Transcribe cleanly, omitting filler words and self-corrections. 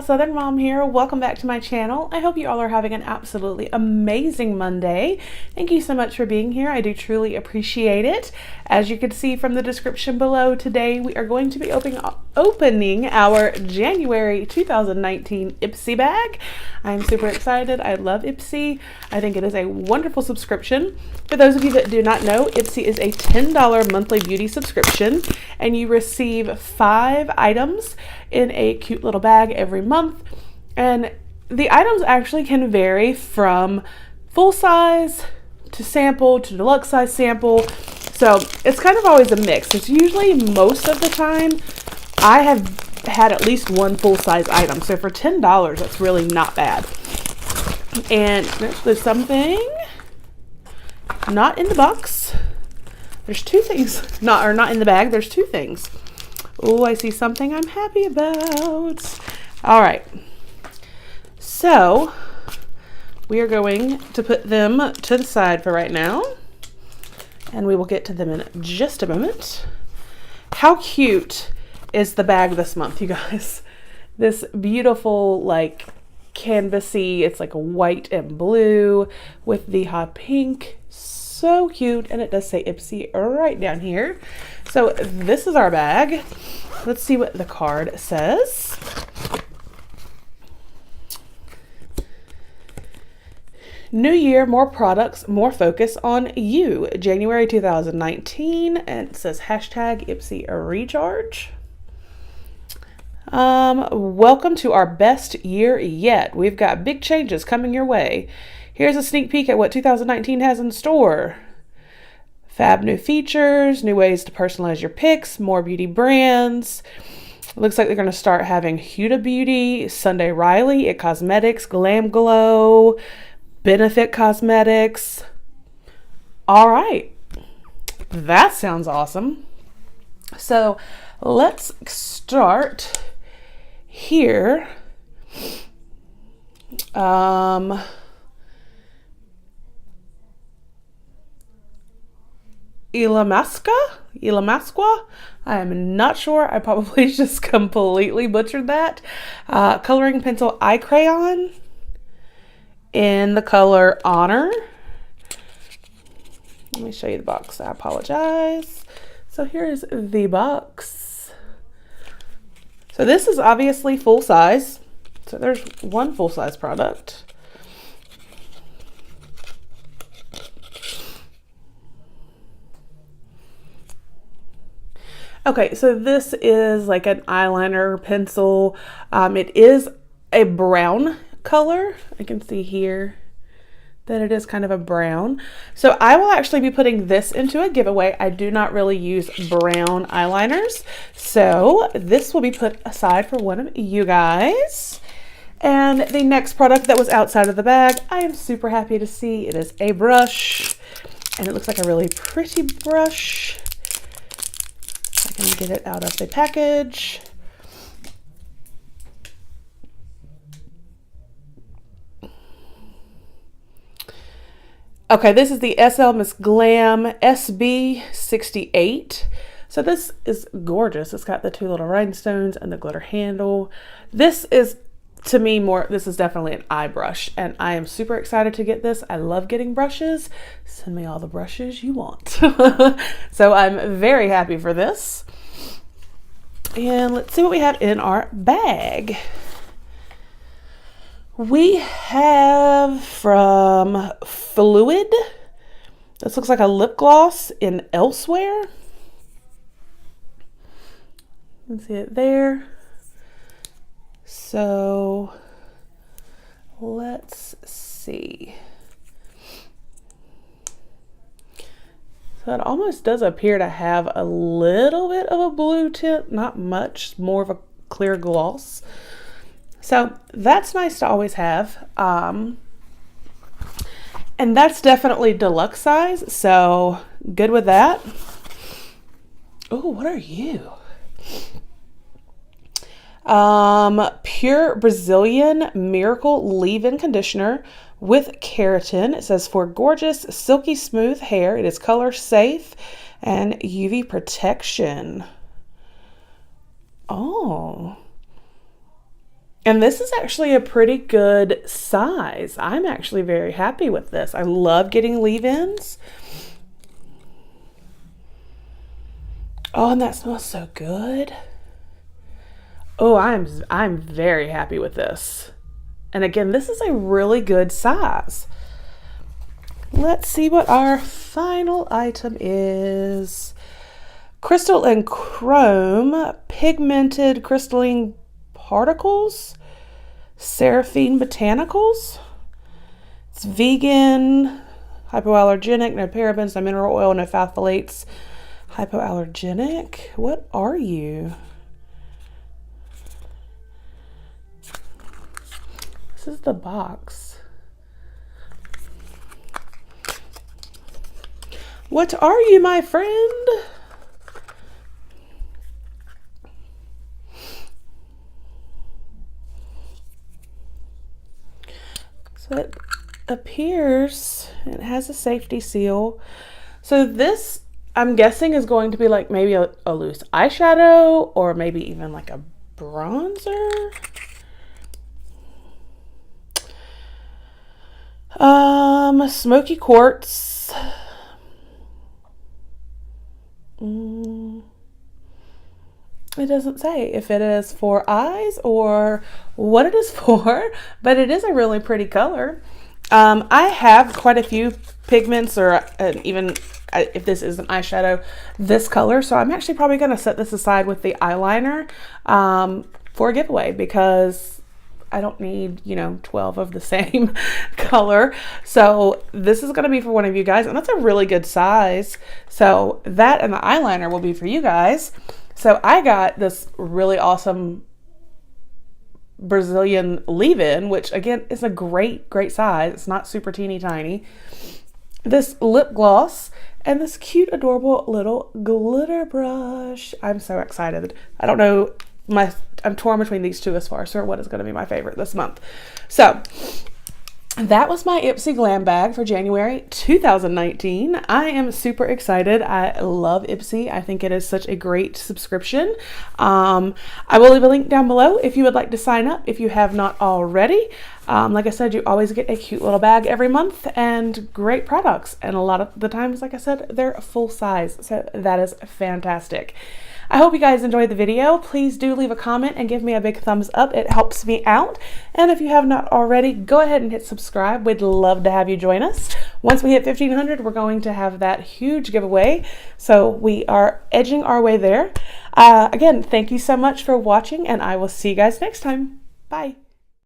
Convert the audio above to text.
Southern Mom here. Welcome back to my channel. I hope you all are having an absolutely amazing Monday. Thank you so much for being here. I do truly appreciate it. As you can see from the description below, today we are going to be opening our January 2019 Ipsy bag. I'm super excited. I love Ipsy. I think it is a wonderful subscription. For those of you that do not know, Ipsy is a $10 monthly beauty subscription, and you receive 5 items in a cute little bag every month. And the items actually can vary from full size to sample to deluxe size sample. So it's kind of always a mix. It's usually most of the time I have had at least one full size item. So for $10, that's really not bad. And there's something not in the box. There's 2 things, not in the bag. There's 2 things. Oh, I see something I'm happy about. All right. So we are going to put them to the side for right now, and we will get to them in just a moment. How cute is the bag this month, you guys? This beautiful, like, canvasy, it's like a white and blue with the hot pink. So cute, and it does say Ipsy right down here. So this is our bag. Let's see what the card says. New year, more products, more focus on you. January 2019, and it says hashtag Ipsy Recharge. Welcome to our best year yet. We've got big changes coming your way. Here's a sneak peek at what 2019 has in store. Fab new features, new ways to personalize your picks, more beauty brands. It looks like they're going to start having Huda Beauty, Sunday Riley, It Cosmetics, Glam Glow, Benefit Cosmetics. All right. That sounds awesome. So let's start here. Ilamasqua? I am not sure. I probably just completely butchered that. Coloring pencil eye crayon in the color Honor. Let me show you the box. I apologize. So here's the box. So this is obviously full size. So there's one full size product. Okay, so this is like an eyeliner pencil. It is a brown color. I can see here that it is kind of a brown. So I will actually be putting this into a giveaway. I do not really use brown eyeliners. So this will be put aside for one of you guys. And the next product that was outside of the bag, I am super happy to see. It is a brush, and it looks like a really pretty brush. I can get it out of the package. Okay, this is the SL Miss Glam SB68. So this is gorgeous. It's got the 2 little rhinestones and the glitter handle. This is, to me, this is definitely an eye brush, and I am super excited to get this. I love getting brushes. Send me all the brushes you want. So I'm very happy for this. And let's see what we have in our bag. We have from Fluid. This looks like a lip gloss in Elsewhere. You can see it there. So let's see. So it almost does appear to have a little bit of a blue tint, not much, more of a clear gloss. So that's nice to always have. And that's definitely deluxe size, so good with that. Oh, what are you? Pure Brazilian Miracle Leave-In Conditioner with keratin. It says for gorgeous, silky smooth hair. It is color safe and UV protection. Oh. And this is actually a pretty good size. I'm actually very happy with this. I love getting leave-ins. Oh, and that smells so good. Oh, I'm very happy with this. And again, this is a really good size. Let's see what our final item is. Crystal and Chrome Pigmented Crystalline Particles, Seraphine Botanicals. It's vegan, hypoallergenic, no parabens, no mineral oil, no phthalates. Hypoallergenic? What are you? This is the box. What are you, my friend? So it appears it has a safety seal. So this, I'm guessing, is going to be like maybe a loose eyeshadow or maybe even like a bronzer. Smoky quartz. It doesn't say if it is for eyes or what it is for, but it is a really pretty color. I have quite a few pigments, or even if this is an eyeshadow, this color. So I'm actually probably going to set this aside with the eyeliner for a giveaway, because I don't need, 12 of the same color. So this is going to be for one of you guys, and that's a really good size. So that and the eyeliner will be for you guys. So I got this really awesome Brazilian leave-in, which again is a great size. It's not super teeny tiny. This lip gloss and this cute, adorable little glitter brush. I'm so excited. I don't know, I'm torn between these two as far as what is going to be my favorite this month. So that was my Ipsy Glambag for January 2019. I am super excited. I love Ipsy. I think it is such a great subscription. I will leave a link down below if you would like to sign up if you have not already. Like I said, you always get a cute little bag every month and great products. And a lot of the times, like I said, they're full size. So that is fantastic. I hope you guys enjoyed the video. Please do leave a comment and give me a big thumbs up. It helps me out. And if you have not already, go ahead and hit subscribe. We'd love to have you join us. Once we hit 1,500, we're going to have that huge giveaway. So we are edging our way there. Again, thank you so much for watching, and I will see you guys next time. Bye.